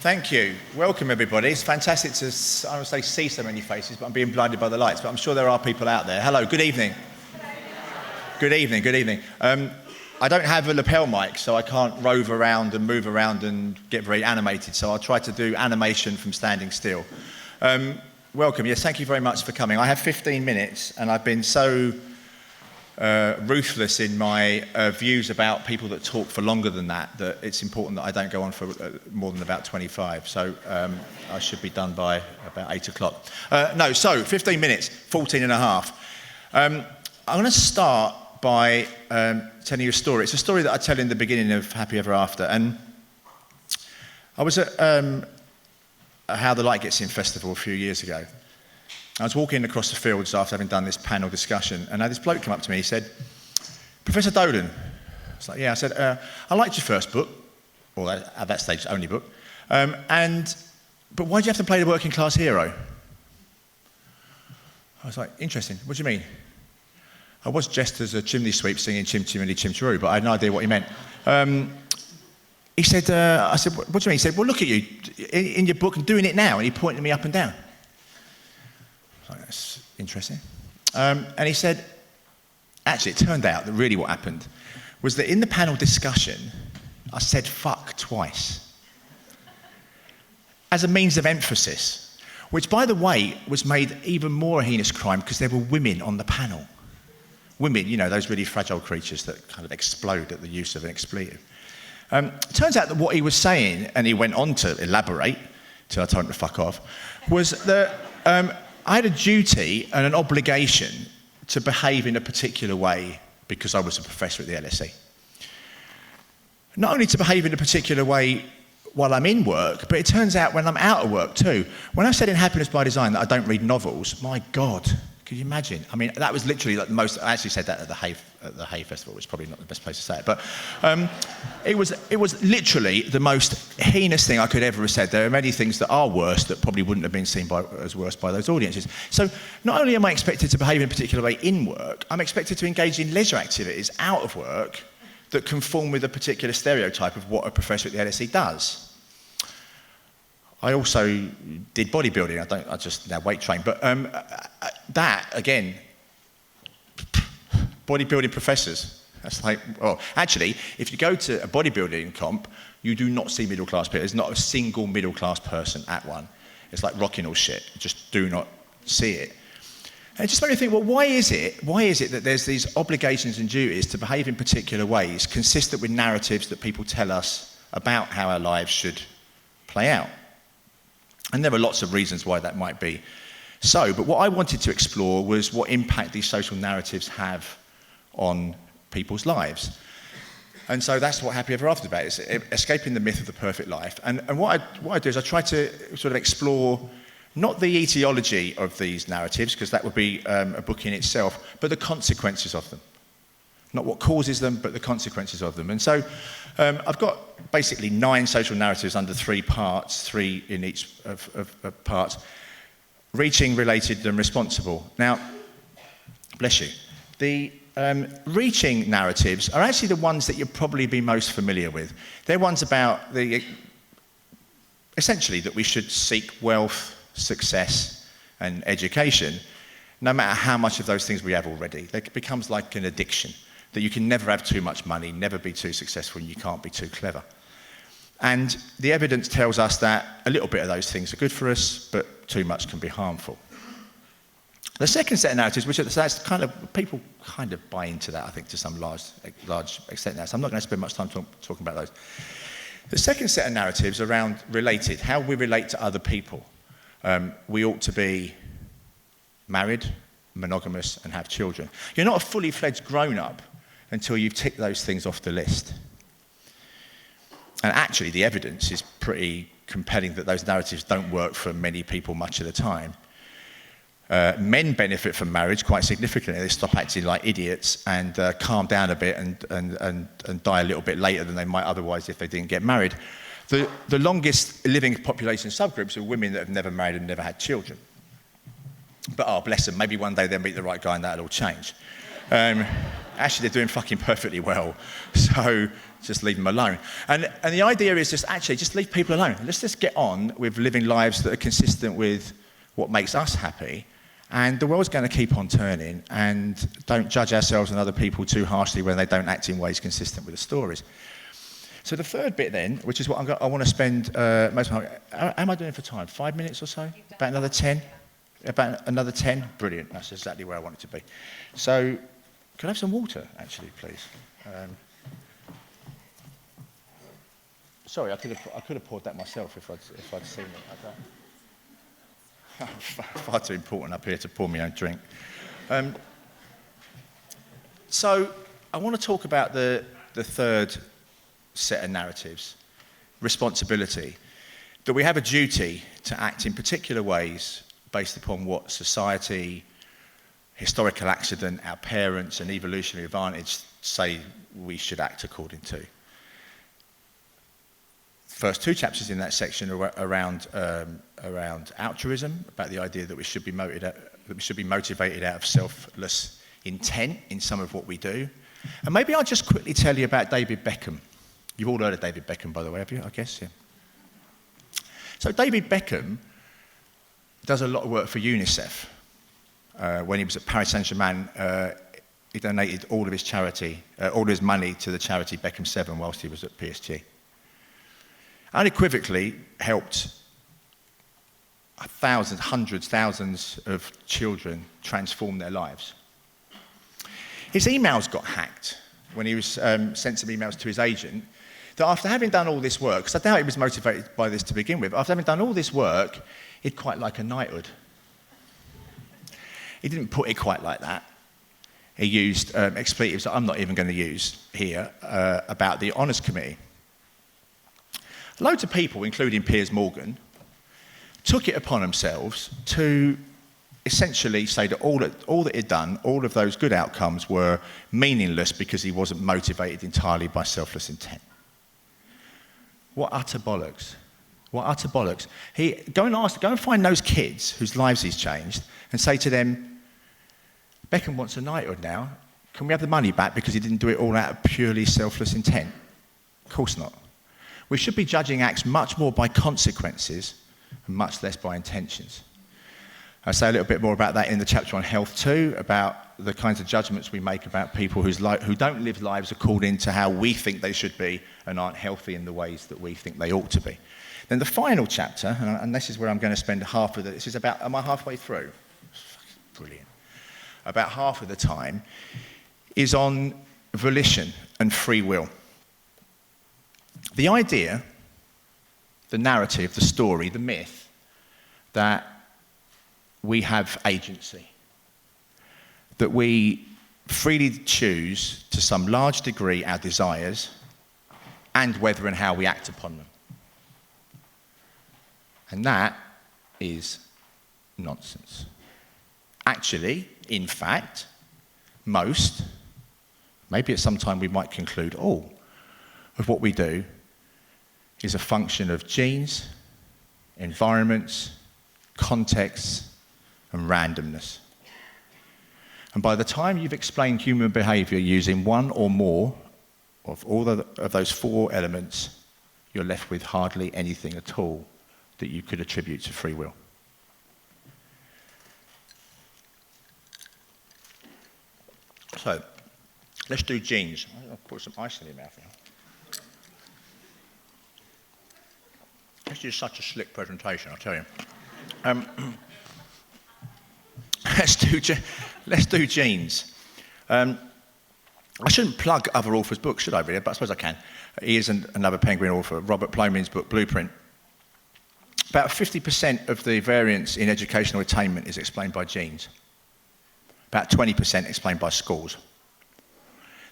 Thank you. Welcome, everybody. It's fantastic to, I would say, see so many faces, but I'm being blinded by the lights. But I'm sure there are people out there. Hello, good evening. Good evening, good evening. I don't have a lapel mic, so I can't rove around and move around and get very animated, so I'll try to do animation from standing still. Welcome. Yes, thank you very much for coming. I have 15 minutes, and I've been so ruthless in my views about people that talk for longer than that it's important that I don't go on for more than about 25. So I should be done by about 8 o'clock. So 15 minutes, 14 and a half. I'm going to start by telling you a story. It's a story that I tell in the beginning of Happy Ever After. And I was at a How the Light Gets In festival a few years ago. I was walking across the fields after having done this panel discussion, and this bloke came up to me. He said, "Professor Dolan." I was like, "Yeah." I said, "I liked your first book, or at that stage, only book. But why do you have to play the working class hero?" I was like, "Interesting. What do you mean?" I was dressed as a chimney sweep singing Chim Chimney Chim Chiroo, but I had no idea what he meant. He said, I said, "What do you mean?" He said, "Well, look at you in your book and doing it now." And he pointed me up and down. I was like, "That's interesting." And he said, actually, it turned out that really what happened was that in the panel discussion, I said fuck twice as a means of emphasis, which, by the way, was made even more a heinous crime because there were women on the panel. Women, you know, those really fragile creatures that kind of explode at the use of an expletive. Turns out that what he was saying, and he went on to elaborate, till I told him to fuck off, was that I had a duty and an obligation to behave in a particular way because I was a professor at the LSE. Not only to behave in a particular way while I'm in work, but it turns out when I'm out of work too. When I said in Happiness by Design that I don't read novels, my God, could you imagine? I mean, that was literally like the most. I actually said that at the Hay Festival, which is probably not the best place to say it, but it was literally the most heinous thing I could ever have said. There are many things that are worse that probably wouldn't have been seen as worse by those audiences. So not only am I expected to behave in a particular way in work, I'm expected to engage in leisure activities out of work that conform with a particular stereotype of what a professor at the LSE does. I also did bodybuilding. I just now weight train, but that again, bodybuilding professors. That's like, well, actually, if you go to a bodybuilding comp, you do not see middle class people. There's not a single middle class person at one. It's like rocking all shit. You just do not see it. And it just made me think, well, why is it that there's these obligations and duties to behave in particular ways consistent with narratives that people tell us about how our lives should play out? And there are lots of reasons why that might be so, but what I wanted to explore was what impact these social narratives have on people's lives. And so that's what Happy Ever After is about, is escaping the myth of the perfect life. And what I do is I try to sort of explore not the etiology of these narratives, because that would be a book in itself, but the consequences of them. Not what causes them, but the consequences of them. And so I've got basically 9 social narratives under 3 parts, 3 in each of parts. Reaching, related, and responsible. Now, bless you. The reaching narratives are actually the ones that you'll probably be most familiar with. They're ones about essentially that we should seek wealth, success, and education, no matter how much of those things we have already. It becomes like an addiction, that you can never have too much money, never be too successful, and you can't be too clever. And the evidence tells us that a little bit of those things are good for us, but too much can be harmful. The second set of narratives, which that's kind of, people kind of buy into that, I think, to some large extent now, so I'm not going to spend much time talking about those. The second set of narratives around related, how we relate to other people. We ought to be married, monogamous, and have children. You're not a fully fledged grown-up until you've ticked those things off the list. And actually, the evidence is pretty compelling that those narratives don't work for many people much of the time. Men benefit from marriage quite significantly. They stop acting like idiots and calm down a bit and die a little bit later than they might otherwise if they didn't get married. The longest living population subgroups are women that have never married and never had children. But bless them, maybe one day they'll meet the right guy and that'll all change. Actually, they're doing fucking perfectly well. So just leave them alone. And the idea is just leave people alone. Let's just get on with living lives that are consistent with what makes us happy. And the world's going to keep on turning. And don't judge ourselves and other people too harshly when they don't act in ways consistent with the stories. So the third bit then, which is what I want to spend most of my time. How am I doing for time? 5 minutes or so? About another 10? About another 10? Brilliant. That's exactly where I want it to be. So, could I have some water, actually, please? Sorry, I could have poured that myself if I'd seen it. Far too important up here to pour my own drink. So, I want to talk about the third set of narratives, responsibility, that we have a duty to act in particular ways based upon what society, historical accident, our parents and evolutionary advantage say we should act according to. First two chapters in that section are around altruism, about the idea that we should be motivated out of selfless intent in some of what we do. And maybe I'll just quickly tell you about David Beckham. You've all heard of David Beckham, by the way, have you? I guess, yeah. So David Beckham does a lot of work for UNICEF. When he was at Paris Saint-Germain, he donated all of his money to the charity Beckham 7 whilst he was at PSG. Unequivocally helped thousands of children transform their lives. His emails got hacked when he was sent some emails to his agent, that after having done all this work, because I doubt he was motivated by this to begin with, after having done all this work, he'd quite like a knighthood. He didn't put it quite like that. He used expletives that I'm not even going to use here about the Honours Committee. Loads of people, including Piers Morgan, took it upon themselves to essentially say that all that he'd done, all of those good outcomes were meaningless because he wasn't motivated entirely by selfless intent. What utter bollocks. What utter bollocks. Go and find those kids whose lives he's changed and say to them, Beckham wants a knighthood now. Can we have the money back because he didn't do it all out of purely selfless intent? Of course not. We should be judging acts much more by consequences and much less by intentions. I say a little bit more about that in the chapter on health too, about the kinds of judgments we make about people who don't live lives according to how we think they should be and aren't healthy in the ways that we think they ought to be. Then the final chapter, and this is where I'm going to spend half of it, this is about, am I halfway through? Brilliant. About half of the time is on volition and free will. The idea, the narrative, the story, the myth, that we have agency, that we freely choose to some large degree our desires and whether and how we act upon them. And that is nonsense. Actually, in fact, most, maybe at some time we might conclude all, of what we do is a function of genes, environments, contexts, and randomness. And by the time you've explained human behaviour using one or more of all of those four elements, you're left with hardly anything at all that you could attribute to free will. So, let's do genes. I'll put some ice in your mouth now. This is such a slick presentation, I'll tell you. Let's do genes. I shouldn't plug other authors' books, should I really? But I suppose I can. He is another Penguin author, Robert Plomin's book, Blueprint. About 50% of the variance in educational attainment is explained by genes. About 20% explained by schools.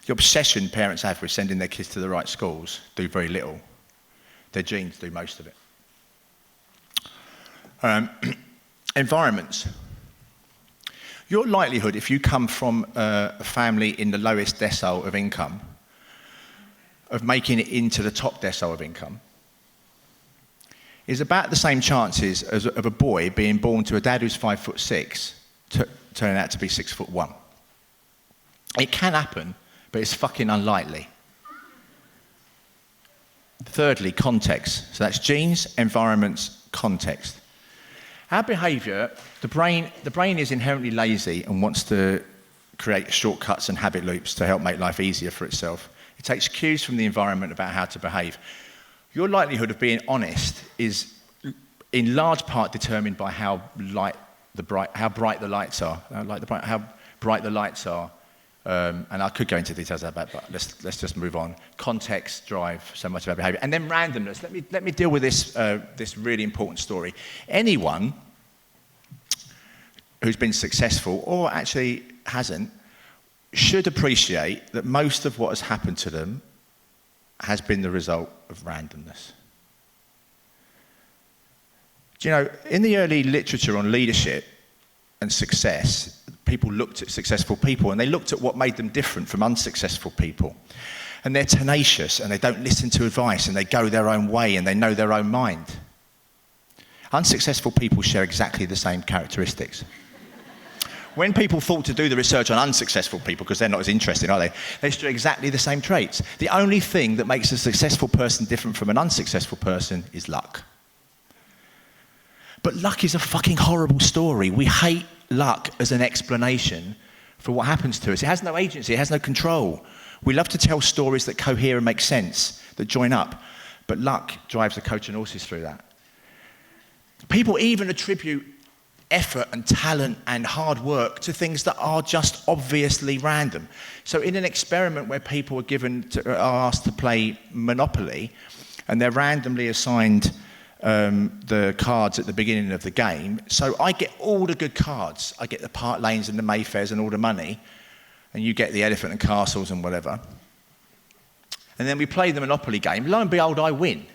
The obsession parents have with sending their kids to the right schools do very little. Their genes do most of it. Environments. Your likelihood, if you come from a family in the lowest decile of income, of making it into the top decile of income, is about the same chances as of a boy being born to a dad who's 5'6", turning out to be 6'1". It can happen, but it's fucking unlikely. Thirdly, context. So that's genes, environments, context. Our behaviour, the brain is inherently lazy and wants to create shortcuts and habit loops to help make life easier for itself. It takes cues from the environment about how to behave. Your likelihood of being honest is in large part determined by how bright the lights are. And I could go into details about that, but let's just move on. Context drive so much of our behaviour. And then randomness. Let me deal with this really important story. Anyone who's been successful, or actually hasn't, should appreciate that most of what has happened to them has been the result of randomness. Do you know, in the early literature on leadership and success, people looked at successful people and they looked at what made them different from unsuccessful people. And they're tenacious and they don't listen to advice and they go their own way and they know their own mind. Unsuccessful people share exactly the same characteristics. When people thought to do the research on unsuccessful people, because they're not as interested, are they? They share exactly the same traits. The only thing that makes a successful person different from an unsuccessful person is luck. But luck is a fucking horrible story. We hate luck as an explanation for what happens to us. It has no agency, it has no control. We love to tell stories that cohere and make sense, that join up. But luck drives the coach and horses through that. People even attribute effort and talent and hard work to things that are just obviously random. So in an experiment where people are asked to play Monopoly, and they're randomly assigned the cards at the beginning of the game. So I get all the good cards. I get the Park Lanes and the Mayfairs and all the money, and you get the Elephant and Castles and whatever. And then we play the Monopoly game. Lo and behold, I win.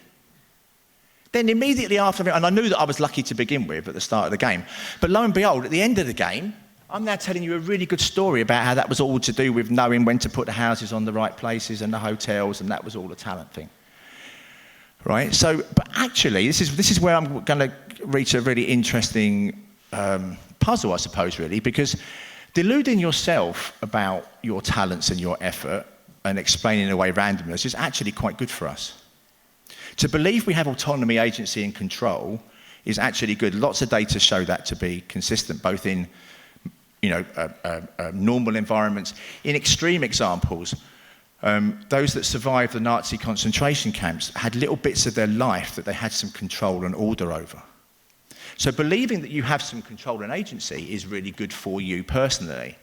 Then immediately after, and I knew that I was lucky to begin with at the start of the game, but lo and behold, at the end of the game, I'm now telling you a really good story about how that was all to do with knowing when to put the houses on the right places and the hotels, and that was all a talent thing. Right? So, but actually, this is where I'm going to reach a really interesting puzzle, I suppose, really, because deluding yourself about your talents and your effort and explaining away randomness is actually quite good for us. To believe we have autonomy, agency, and control is actually good. Lots of data show that to be consistent, both in normal environments. In extreme examples, those that survived the Nazi concentration camps had little bits of their life that they had some control and order over. So believing that you have some control and agency is really good for you personally.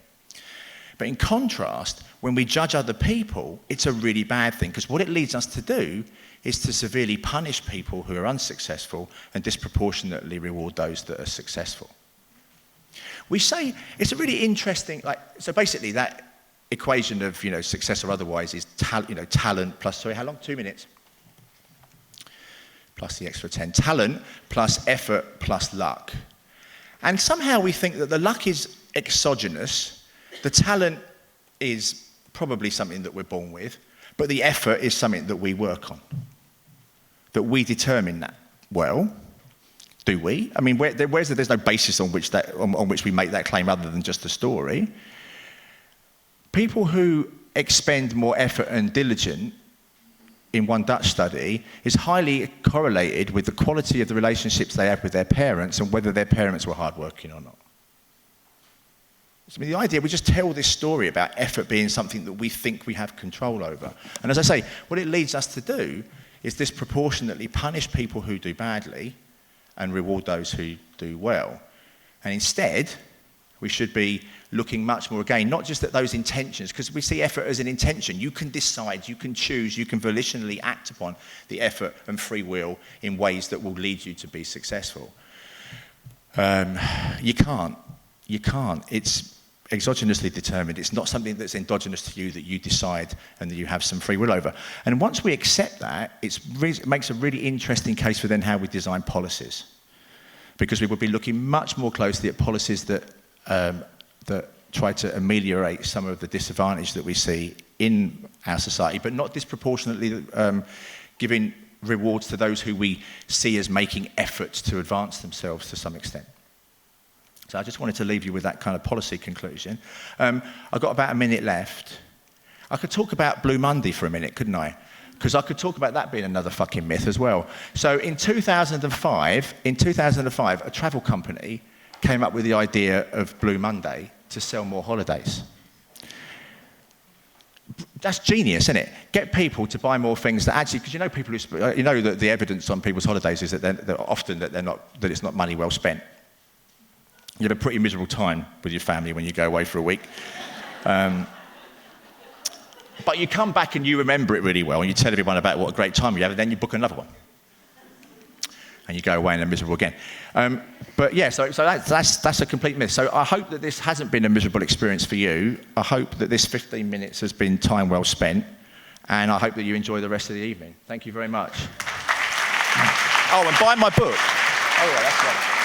But in contrast, when we judge other people, it's a really bad thing, because what it leads us to do is to severely punish people who are unsuccessful and disproportionately reward those that are successful. We say, it's a really interesting, so basically that equation of, success or otherwise is talent plus, how long? 2 minutes. Plus the extra 10. Talent plus effort plus luck. And somehow we think that the luck is exogenous, the talent is probably something that we're born with, but the effort is something that we work on, that we determine that. Well, do we? I mean, there's no basis on which we make that claim other than just a story. People who expend more effort and diligence in one Dutch study is highly correlated with the quality of the relationships they have with their parents and whether their parents were hardworking or not. I mean, the idea, we just tell this story about effort being something that we think we have control over. And as I say, what it leads us to do is disproportionately punish people who do badly and reward those who do well. And instead, we should be looking much more, again, not just at those intentions, because we see effort as an intention. You can decide, you can choose, you can volitionally act upon the effort and free will in ways that will lead you to be successful. You can't. It's exogenously determined. It's not something that's endogenous to you that you decide and that you have some free will over. And once we accept that, it makes a really interesting case for then how we design policies. Because we would be looking much more closely at policies that try to ameliorate some of the disadvantage that we see in our society, but not disproportionately giving rewards to those who we see as making efforts to advance themselves to some extent. So I just wanted to leave you with that kind of policy conclusion. I've got about a minute left. I could talk about Blue Monday for a minute, couldn't I? Because I could talk about that being another fucking myth as well. So in 2005, a travel company came up with the idea of Blue Monday to sell more holidays. That's genius, isn't it? Get people to buy more things that actually, because you know people who, you know that the evidence on people's holidays is that they're often that it's not money well spent. You have a pretty miserable time with your family when you go away for a week. But you come back and you remember it really well, and you tell everyone about what a great time you have, and then you book another one. And you go away and they're miserable again. But yeah, so that's a complete myth. So I hope that this hasn't been a miserable experience for you. I hope that this 15 minutes has been time well spent, and I hope that you enjoy the rest of the evening. Thank you very much. Oh, and buy my book. Oh yeah, that's right.